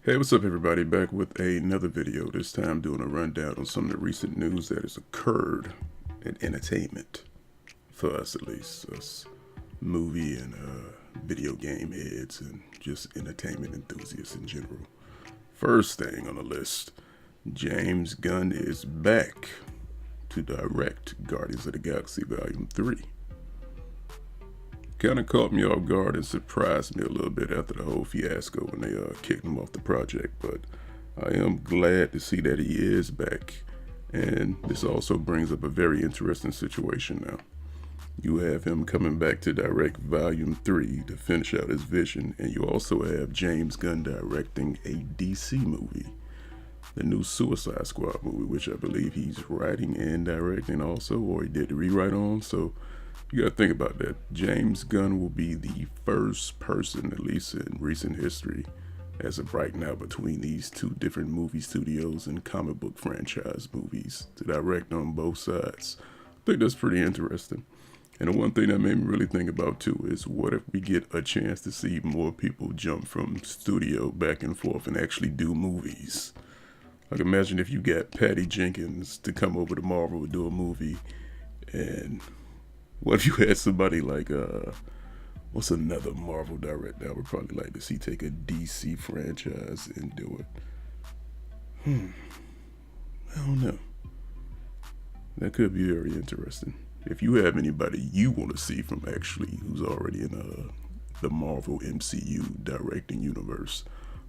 Hey, what's up everybody? Back with another video, this time doing a rundown on some of the recent news that has occurred in entertainment. For us at least, us movie and video game heads and just entertainment enthusiasts in general. First thing on the list, James Gunn is back to direct Guardians of the Galaxy Volume 3. Kind of caught me off guard and surprised me a little bit after the whole fiasco when they kicked him off the project, but I am glad to see that he is back. And this also brings up a very interesting situation now. You have him coming back to direct Volume 3 to finish out his vision, and you also have James Gunn directing a DC movie, the new Suicide Squad movie, which I believe he's writing and directing also, or he did the rewrite on, so you gotta think about that. James Gunn will be the first person, at least in recent history, as of right now, between these two different movie studios and comic book franchise movies to direct on both sides. I think that's pretty interesting. And the one thing that made me really think about too is, what if we get a chance to see more people jump from studio back and forth and actually do movies? Like, imagine if you got Patty Jenkins to come over to Marvel and do a movie, and what if you had somebody like, what's another Marvel director I would probably like to see take a DC franchise and do it? I don't know. That could be very interesting. If you have anybody you want to see from actually who's already in the Marvel MCU directing universe,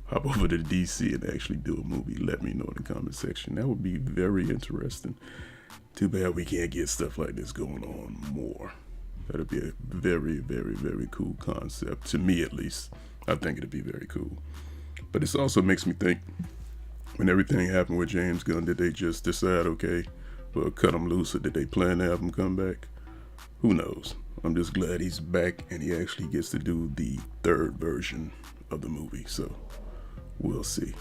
hop over to DC and actually do a movie, let me know in the comment section. That would be very interesting. Too bad we can't get stuff like this going on more. That'd be a very, very, very cool concept. To me, at least. I think it'd be very cool. But this also makes me think, when everything happened with James Gunn, did they just decide, okay, we'll cut him loose, or did they plan to have him come back? Who knows? I'm just glad he's back and he actually gets to do the third version of the movie. So, we'll see.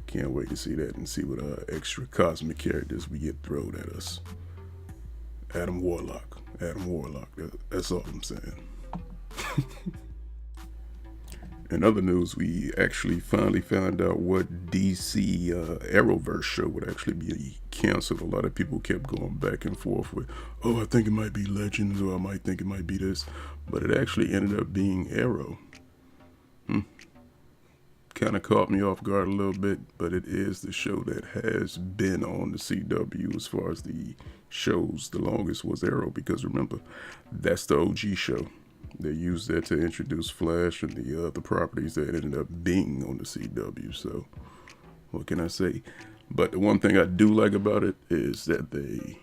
Can't wait to see that and see what extra cosmic characters we get thrown at us. Adam Warlock. That's all I'm saying. In other news, we actually finally found out what DC Arrowverse show would actually be canceled. A lot of people kept going back and forth with, oh, I think it might be Legends, or I might think it might be this. But it actually ended up being Arrow. Kind of caught me off guard a little bit, but it is the show that has been on the CW as far as the shows. The longest was Arrow, because remember, that's the OG show. They used that to introduce Flash and the other properties that ended up being on the CW. So, what can I say? But the one thing I do like about it is that they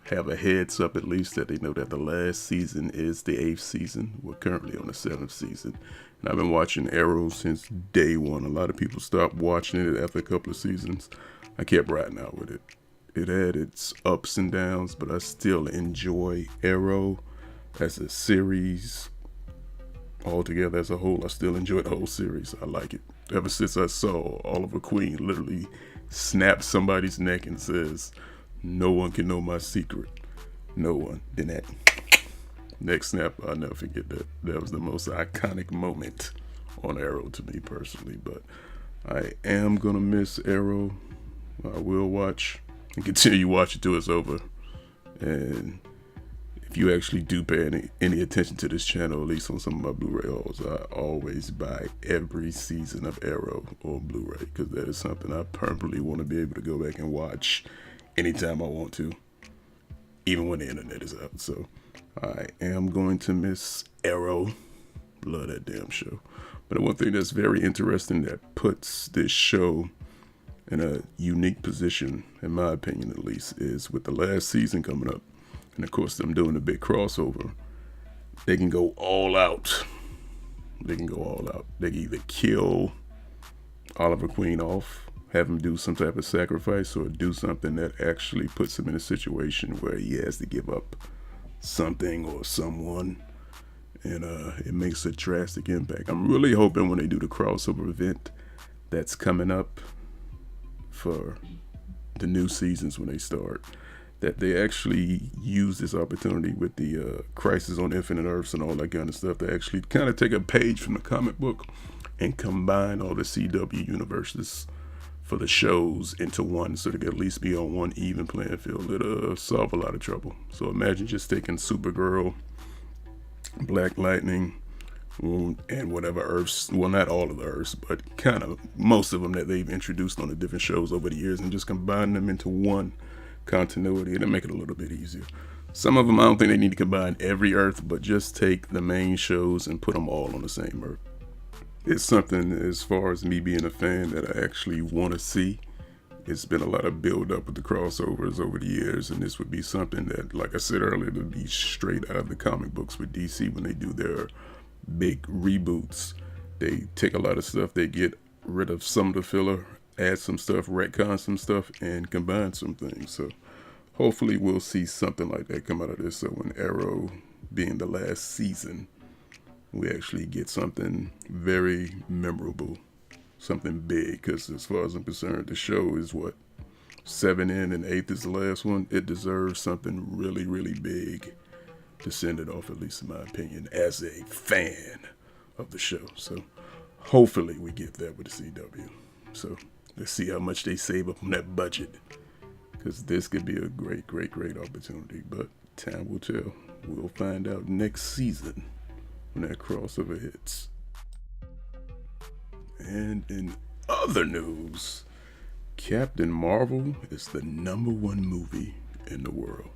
have a heads up, at least, that they know that the last season is the 8th season. We're currently on the 7th season. And I've been watching Arrow since day one. A lot of people stopped watching it after a couple of seasons. I kept riding out with it. It had its ups and downs, but I still enjoy Arrow as a series. Altogether as a whole, I still enjoy the whole series. I like it. Ever since I saw Oliver Queen literally snap somebody's neck and says, "No one can know my secret." No one. Then that next snap, I'll never forget that. That was the most iconic moment on Arrow to me personally. But I am going to miss Arrow. I will watch and continue watching till it's over. And if you actually do pay any attention to this channel, at least on some of my Blu-ray hauls, I always buy every season of Arrow on Blu-ray, because that is something I permanently want to be able to go back and watch anytime I want to, even when the internet is out. So I am going to miss Arrow. Love that damn show. But the one thing that's very interesting that puts this show in a unique position, in my opinion at least, is with the last season coming up, and of course them doing a big crossover, they can go all out. They can go all out. They can either kill Oliver Queen off, have him do some type of sacrifice, or do something that actually puts him in a situation where he has to give up something or someone, and it makes a drastic impact. I'm really hoping when they do the crossover event that's coming up for the new seasons when they start, that they actually use this opportunity with the Crisis on Infinite Earths and all that kind of stuff to actually kind of take a page from the comic book and combine all the CW universes for the shows into one, so they could at least be on one even playing field. It'll solve a lot of trouble. So imagine just taking Supergirl, Black Lightning, and whatever Earths, well, not all of the Earths, but kind of most of them that they've introduced on the different shows over the years, and just combine them into one continuity, and make it a little bit easier. Some of them, I don't think they need to combine every Earth, but just take the main shows and put them all on the same Earth. It's something, as far as me being a fan, that I actually want to see. It's been a lot of build up with the crossovers over the years, and this would be something that, like I said earlier, would be straight out of the comic books with DC when they do their big reboots. They take a lot of stuff, they get rid of some of the filler, add some stuff, retcon some stuff, and combine some things. So hopefully we'll see something like that come out of this. So when Arrow being the last season, we actually get something very memorable, something big. Because as far as I'm concerned, the show is what, 7 in and 8th is the last one. It deserves something really, really big to send it off, at least in my opinion, as a fan of the show. So hopefully we get that with the CW. So let's see how much they save up on that budget, because this could be a great, great, great opportunity. But time will tell. We'll find out next season when that crossover hits. And in other news, Captain Marvel is the #1 movie in the world.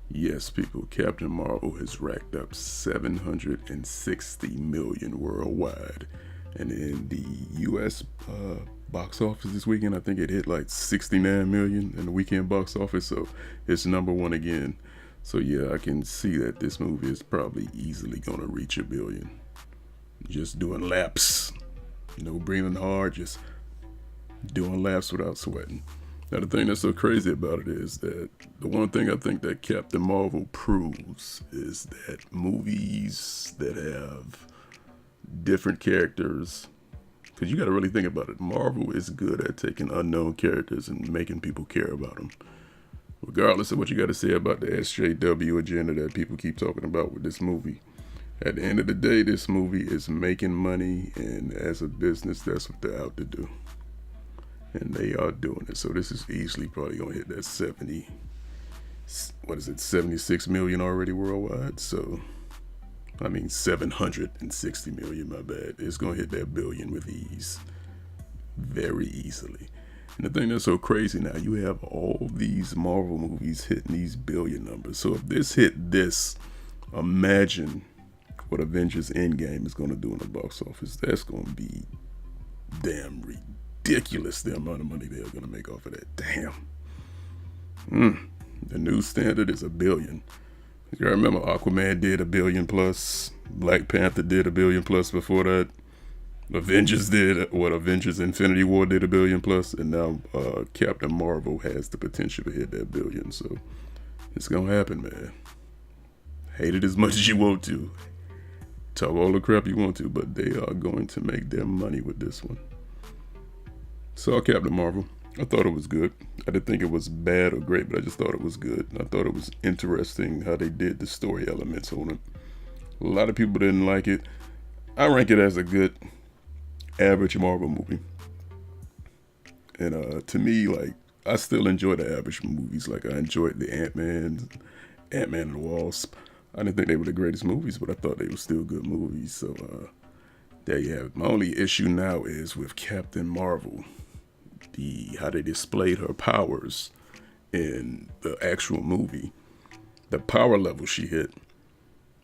Yes, people, Captain Marvel has racked up $760 million worldwide. And in the U.S. Box office this weekend, I think it hit like 69 million in the weekend box office. So it's #1 again. So yeah, I can see that this movie is probably easily going to reach $1 billion. Just doing laps. No breathing hard, just doing laps without sweating. Now, the thing that's so crazy about it is that the one thing I think that Captain Marvel proves is that movies that have different characters, because you got to really think about it, Marvel is good at taking unknown characters and making people care about them. Regardless of what you got to say about the SJW agenda that people keep talking about with this movie, at the end of the day, this movie is making money, and as a business, that's what they're out to do. And they are doing it. So this is easily probably going to hit that 76 million already worldwide. So, I mean, 760 million, my bad. It's going to hit that billion with ease. Very easily. And the thing that's so crazy now, you have all these Marvel movies hitting these billion numbers. So if this hit this, imagine what Avengers Endgame is going to do in the box office. That's going to be damn ridiculous, the amount of money they're going to make off of that. Damn. The new standard is $1 billion. You remember Aquaman did $1 billion plus. Black Panther did $1 billion plus before that. Avengers did Avengers Infinity War did $1 billion plus, and now Captain Marvel has the potential to hit that $1 billion. So it's gonna happen, man. Hate it as much as you want to. Talk all the crap you want to, but they are going to make their money with this one. Saw Captain Marvel. I thought it was good. I didn't think it was bad or great, but I just thought it was good. I thought it was interesting how they did the story elements on it. A lot of people didn't like it. I rank it as a good, average Marvel movie. And to me, like, I still enjoy the average movies. Like, I enjoyed the Ant-Man and the Wasp. I didn't think they were the greatest movies, but I thought they were still good movies. So there you have it. My only issue now is with Captain Marvel. How they displayed her powers in the actual movie. The power level she hit.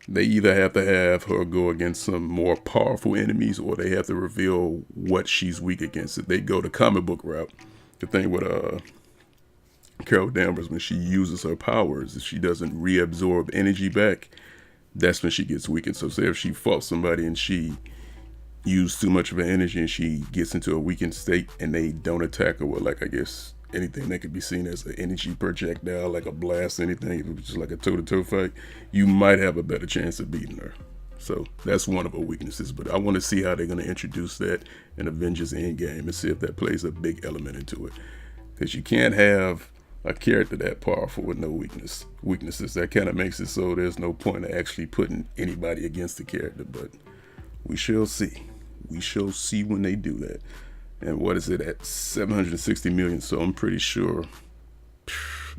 They either have to have her go against some more powerful enemies, or they have to reveal what she's weak against. If they go the comic book route, the thing with Carol Danvers, when she uses her powers, if she doesn't reabsorb energy back, that's when she gets weakened. So say if she fought somebody and she used too much of her energy and she gets into a weakened state and they don't attack her with, like, I guess anything that could be seen as an energy projectile, like a blast, anything, if it was just like a toe-to-toe fight, you might have a better chance of beating her. So that's one of her weaknesses, but I want to see how they're going to introduce that in Avengers Endgame and see if that plays a big element into it. Because you can't have a character that powerful with no weaknesses. That kind of makes it so there's no point of actually putting anybody against the character, but we shall see. we shall see when they do that. And what is it at 760 million? So I'm pretty sure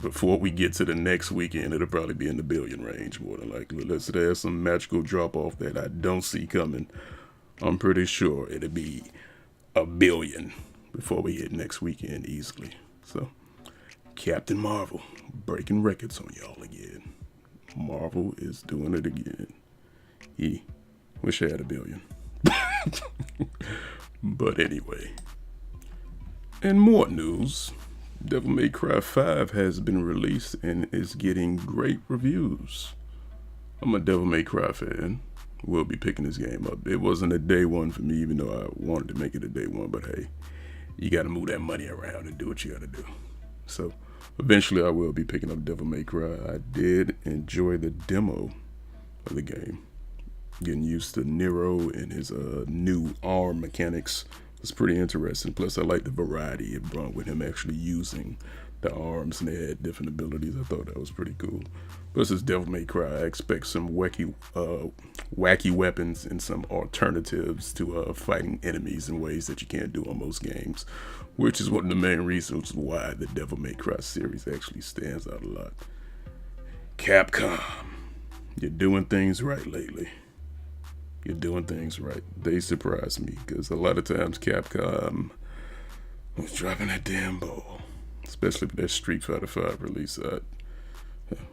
before we get to the next weekend, it'll probably be in the billion range, more than likely. Unless there's some magical drop off that I don't see coming, I'm pretty sure it'll be a billion before we hit next weekend easily. So Captain Marvel breaking records on y'all again. Marvel is doing it again. Wish I had a billion. But anyway, and more news. Devil May Cry 5 has been released and is getting great reviews. I'm a Devil May Cry fan. We'll be picking this game up. It wasn't a day one for me, even though I wanted to make it a day one, but hey, you gotta move that money around and do what you gotta do. So eventually I will be picking up Devil May Cry. I did enjoy the demo of the game. Getting used to Nero and his new arm mechanics was pretty interesting. Plus, I like the variety it brought with him actually using the arms, and they had different abilities. I thought that was pretty cool. Plus, it's Devil May Cry. I expect some wacky weapons and some alternatives to fighting enemies in ways that you can't do on most games, which is one of the main reasons why the Devil May Cry series actually stands out a lot. Capcom, you're doing things right lately. You're doing things right. They surprise me because a lot of times Capcom was dropping that damn ball, especially with that Street Fighter 5 release.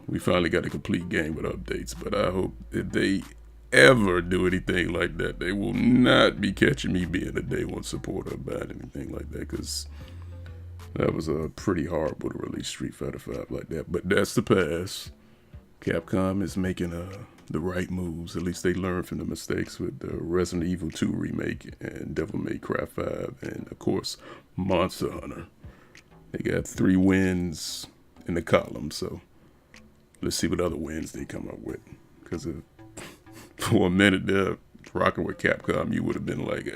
We finally got a complete game with updates, but I hope if they ever do anything like that, they will not be catching me being a day one supporter about anything like that, because that was pretty horrible to release Street Fighter 5 like that. But that's the past. Capcom is making the right moves. At least they learned from the mistakes with the Resident Evil 2 remake and Devil May Cry 5, and of course Monster Hunter. They got 3 wins in the column, so let's see what other wins they come up with. Because for a minute there, rocking with Capcom, you would have been like,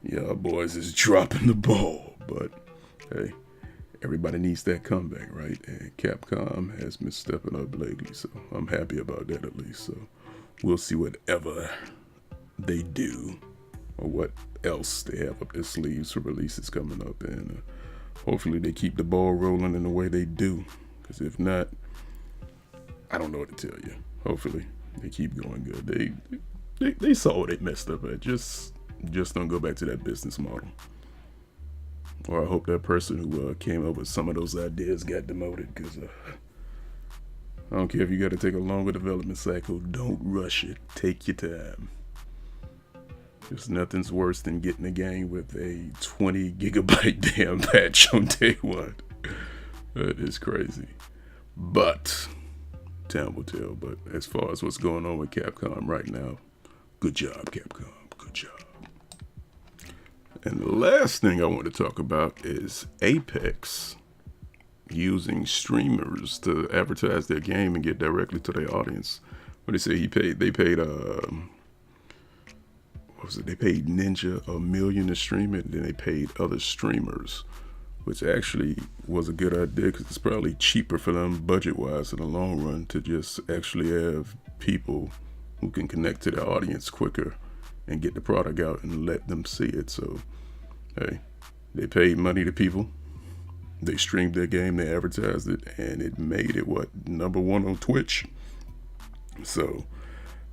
y'all boys is dropping the ball. But hey, everybody needs that comeback, right? And Capcom has been stepping up lately, so I'm happy about that at least. So we'll see whatever they do or what else they have up their sleeves for releases coming up, and hopefully they keep the ball rolling in the way they do. Because if not, I don't know what to tell you. Hopefully they keep going good. They saw what they messed up at. Just don't go back to that business model. Or I hope that person who came up with some of those ideas got demoted, because I don't care if you got to take a longer development cycle. Don't rush it. Take your time. Just nothing's worse than getting a game with a 20 gigabyte damn patch on day one. That is crazy. But time will tell. But as far as what's going on with Capcom right now, good job, Capcom. Good job. And the last thing I want to talk about is Apex using streamers to advertise their game and get directly to their audience. What they say they paid they paid Ninja $1 million to stream it, and then they paid other streamers, which actually was a good idea because it's probably cheaper for them budget-wise in the long run to just actually have people who can connect to their audience quicker and get the product out and let them see it. So, hey, they paid money to people. They streamed their game, they advertised it, and it made it, #1 on Twitch. So,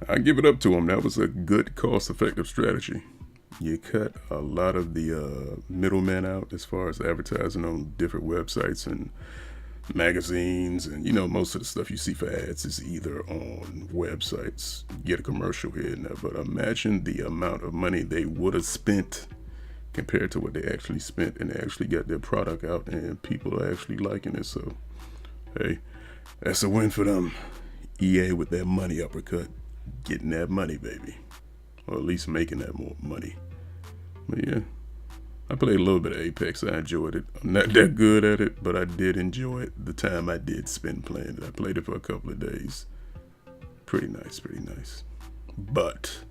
I give it up to them. That was a good cost-effective strategy. You cut a lot of the middlemen out as far as advertising on different websites and magazines, and most of the stuff you see for ads is either on websites. You get a commercial here and there, but imagine the amount of money they would have spent compared to what they actually spent, and they actually got their product out and people are actually liking it. So hey, that's a win for them. EA with that money uppercut, getting that money, baby, or at least making that more money. But yeah, I played a little bit of Apex. I enjoyed it. I'm not that good at it, but I did enjoy it. The time I did spend playing it, I played it for a couple of days. Pretty nice, pretty nice. But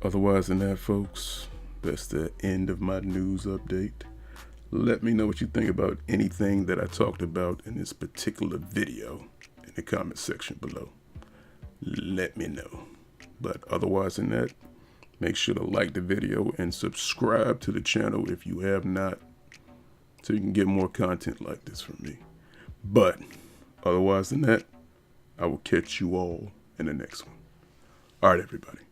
otherwise than that, folks, that's the end of my news update. Let me know what you think about anything that I talked about in this particular video in the comment section below. Let me know. But otherwise than that, Make sure to like the video and subscribe to the channel if you have not, so you can get more content like this from me. But otherwise than that, I will catch you all in the next one. All right, everybody.